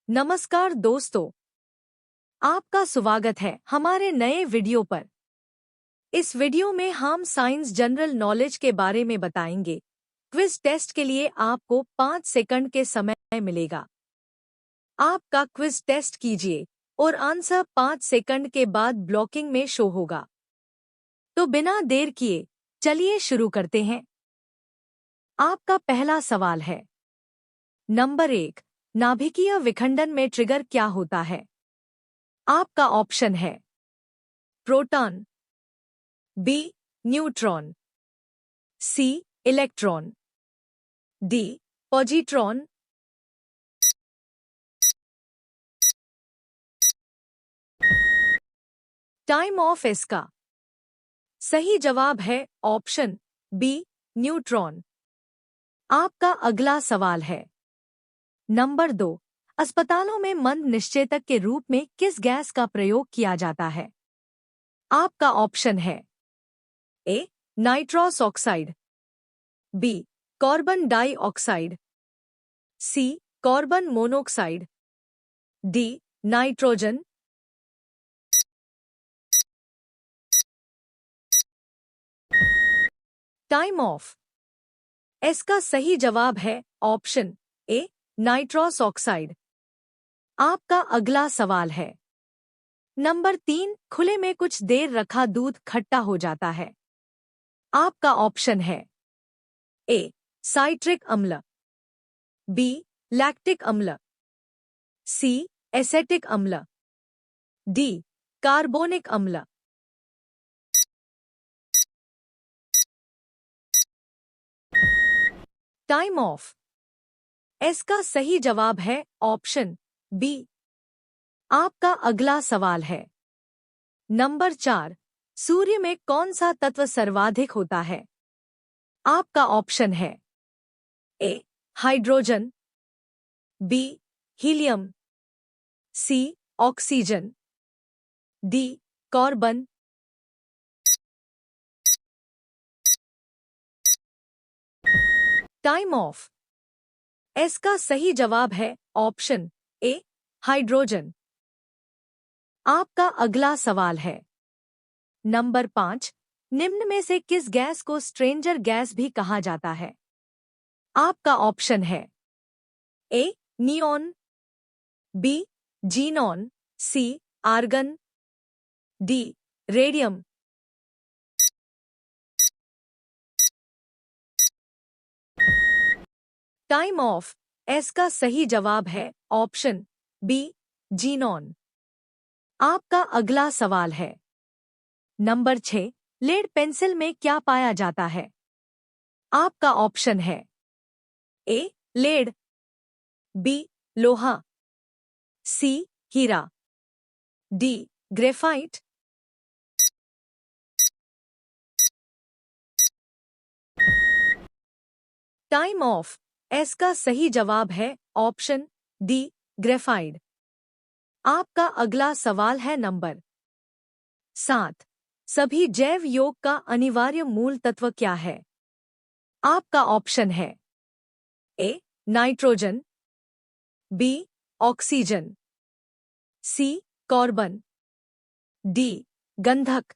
नमस्कार दोस्तों, आपका स्वागत है हमारे नए वीडियो पर। इस वीडियो में हम साइंस जनरल नॉलेज के बारे में बताएंगे। क्विज टेस्ट के लिए आपको 5 सेकंड के समय मिलेगा। आपका क्विज टेस्ट कीजिए और आंसर 5 सेकंड के बाद ब्लॉकिंग में शो होगा। तो बिना देर किए चलिए शुरू करते हैं। आपका पहला सवाल है। नंबर 1, नाभिकीय विखंडन में ट्रिगर क्या होता है? आपका ऑप्शन है proton, B neutron, C electron, D positron. Time off. इसका सही जवाब है ऑप्शन बी न्यूट्रॉन। आपका अगला सवाल है। नंबर 2, अस्पतालों में मंद निश्चेतक के रूप में किस गैस का प्रयोग किया जाता है? आपका ऑप्शन है A nitrous oxide, B carbon dioxide, C carbon monoxide, D nitrogen. Time off. इसका सही जवाब है ऑप्शन ए नाइट्रस ऑक्साइड। आपका अगला सवाल है। नंबर 3, खुले में कुछ देर रखा दूध खट्टा हो जाता है। आपका ऑप्शन है ए साइट्रिक अम्ल, बी लैक्टिक अम्ल, सी एसेटिक अम्ल, डी कार्बोनिक अम्ल। Time off. इसका सही जवाब है ऑप्शन बी। आपका अगला सवाल है। नंबर 4, सूर्य में कौन सा तत्व सर्वाधिक होता है? आपका ऑप्शन है A hydrogen, B helium, C oxygen, D carbon. Time off. इसका सही जवाब है ऑप्शन ए हाइड्रोजन। आपका अगला सवाल है। नंबर 5, निम्न में से किस गैस को स्ट्रेंजर गैस भी कहा जाता है? आपका ऑप्शन है A neon, B xenon, C argon, D radium. Time off. इसका सही जवाब है ऑप्शन बी जीनॉन। आपका अगला सवाल है। नंबर 6, लेड पेंसिल में क्या पाया जाता है? आपका ऑप्शन है ए लेड, बी लोहा, सी हीरा, डी ग्रेफाइट। Time off. इसका सही जवाब है ऑप्शन डी ग्रेफाइट। आपका अगला सवाल है। नंबर 7, सभी जैव यौग का अनिवार्य मूल तत्व क्या है? आपका ऑप्शन है A nitrogen, B oxygen, C carbon, D गंधक।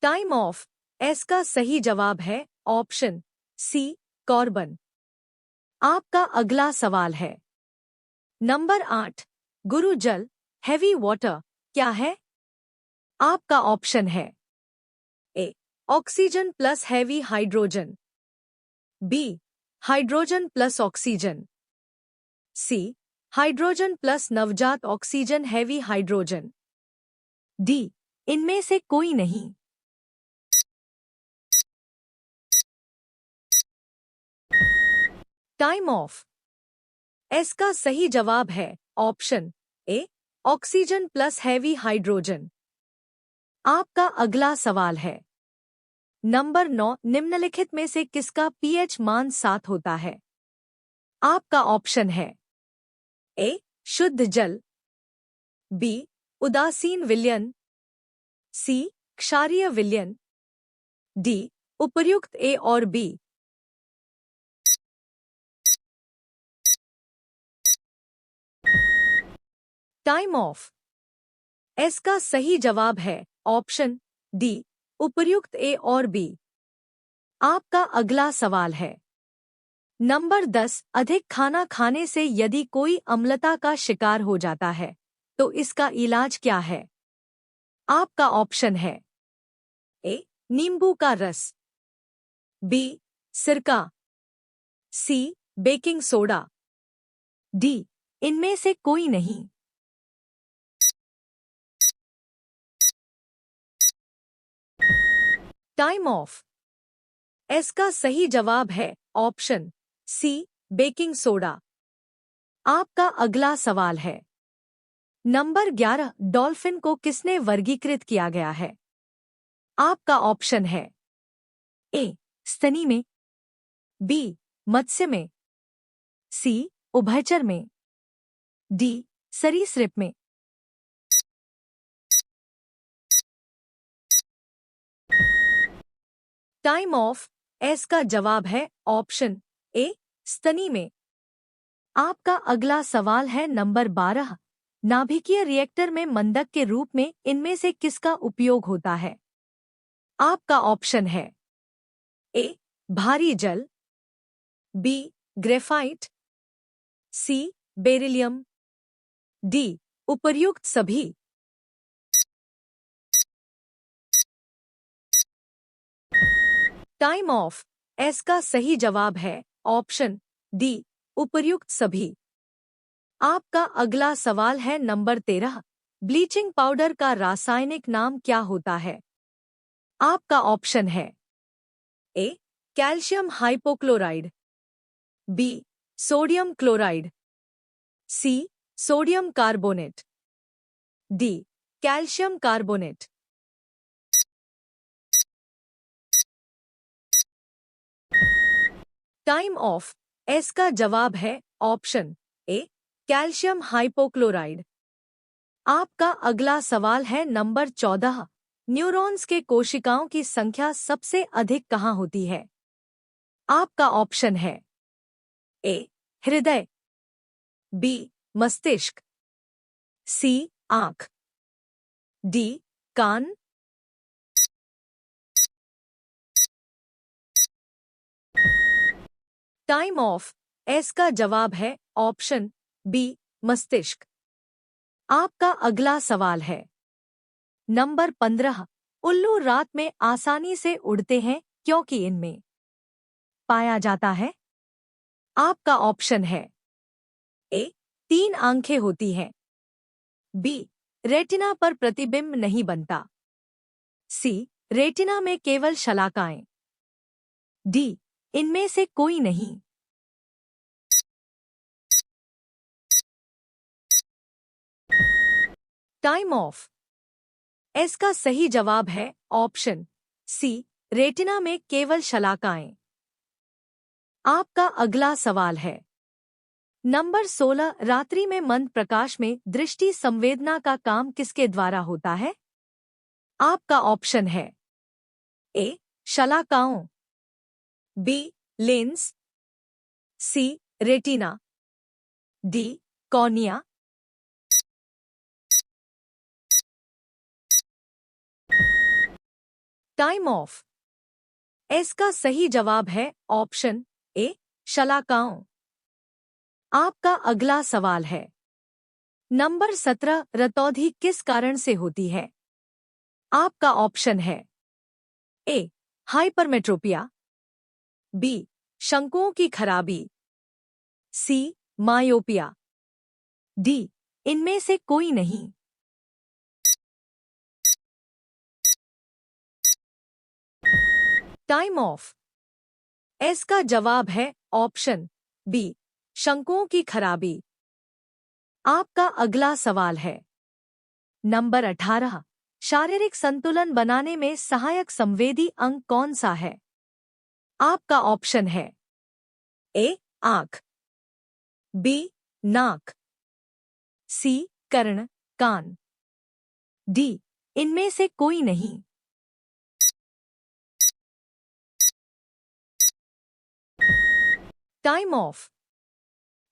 Time off. इसका सही जवाब है ऑप्शन सी कार्बन। आपका अगला सवाल है। नंबर 8, गुरु जल हैवी वाटर क्या है? आपका ऑप्शन है A oxygen plus heavy hydrogen, B hydrogen plus oxygen, C hydrogen plus नवजात ऑक्सीजन हैवी हाइड्रोजन, डी इनमें से कोई नहीं। Time off. इसका सही जवाब है option A oxygen plus heavy hydrogen. आपका अगला सवाल है। नंबर 9, निम्नलिखित में से किसका पीएच मान 7 होता है? आपका ऑप्शन है ए शुद्ध जल, बी उदासीन विलयन, सी क्षारीय विलयन, डी उपर्युक्त ए और बी। Time off. एस का सही जवाब है ऑप्शन डी, उपर्युक्त ए और बी। आपका अगला सवाल है नंबर 10। अधिक खाना खाने से यदि कोई अम्लता का शिकार हो जाता है तो इसका इलाज क्या है? आपका ऑप्शन है ए, नींबू का रस, बी, सिरका, सी, बेकिंग सोडा, डी, इनमें से कोई नहीं। Time off. एस का सही जवाब है ऑप्शन सी, बेकिंग सोडा। आपका अगला सवाल है नंबर 11। डॉल्फिन को किसने वर्गीकृत किया गया है? आपका ऑप्शन है ए, स्तनी में, बी, मत्स्य में, सी, उभयचर में, डी, सरीसृप में। Time off. एस का जवाब है ऑप्शन ए, स्तनी में। आपका अगला सवाल है नंबर 12। नाभिकीय रिएक्टर में मंदक के रूप में इनमें से किसका उपयोग होता है? आपका ऑप्शन है ए, भारी जल, बी, ग्रेफाइट, सी, बेरिलियम, डी, उपर्युक्त सभी। Time off. एस का सही जवाब है ऑप्शन डी, उपर्युक्त सभी। आपका अगला सवाल है नंबर 13। ब्लीचिंग पाउडर का रासायनिक नाम क्या होता है? आपका ऑप्शन है A, calcium hypochlorite, B, sodium chloride, C, sodium carbonate, D, calcium carbonate. Time off. एस का जवाब है ऑप्शन ए, कैल्शियम हाइपोक्लोराइड। आपका अगला सवाल है नंबर 14। न्यूरॉन्स के कोशिकाओं की संख्या सबसे अधिक कहाँ होती है? आपका ऑप्शन है ए, हृदय, बी, मस्तिष्क, सी, आंख, डी, कान। Time off. एस का जवाब है ऑप्शन बी, मस्तिष्क। आपका अगला सवाल है नंबर 15। उल्लू रात में आसानी से उड़ते हैं क्योंकि इनमें पाया जाता है? आपका ऑप्शन है ए, 3 आंखें होती हैं, बी, रेटिना पर प्रतिबिंब नहीं बनता, सी, रेटिना में केवल शलाकाएं, डी, इनमें से कोई नहीं। Time off. एस का सही जवाब है ऑप्शन सी, रेटिना में केवल शलाकाएं। आपका अगला सवाल है नंबर 16। रात्रि में मंद प्रकाश में दृष्टि संवेदना का काम किसके द्वारा होता है? आपका ऑप्शन है ए, शलाकाओं, B, lens, C, retina, D, cornea. Time off. एस का सही जवाब है ऑप्शन ए, शलाकाओं। आपका अगला सवाल है नंबर 17। रतौंधी किस कारण से होती है? आपका ऑप्शन है ए, हाइपरमेट्रोपिया, बी, शंकुओं की खराबी, सी, मायोपिया, डी, इनमें से कोई नहीं। Time off. एस का जवाब है ऑप्शन बी, शंकुओं की खराबी। आपका अगला सवाल है नंबर 18। शारीरिक संतुलन बनाने में सहायक संवेदी अंग कौन सा है? आपका ऑप्शन है ए, आंख, बी, नाक, सी, कर्ण, कान, डी, इनमें से कोई नहीं। Time off.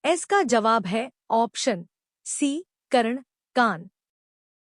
एस का जवाब है ऑप्शन सी, कर्ण, कान।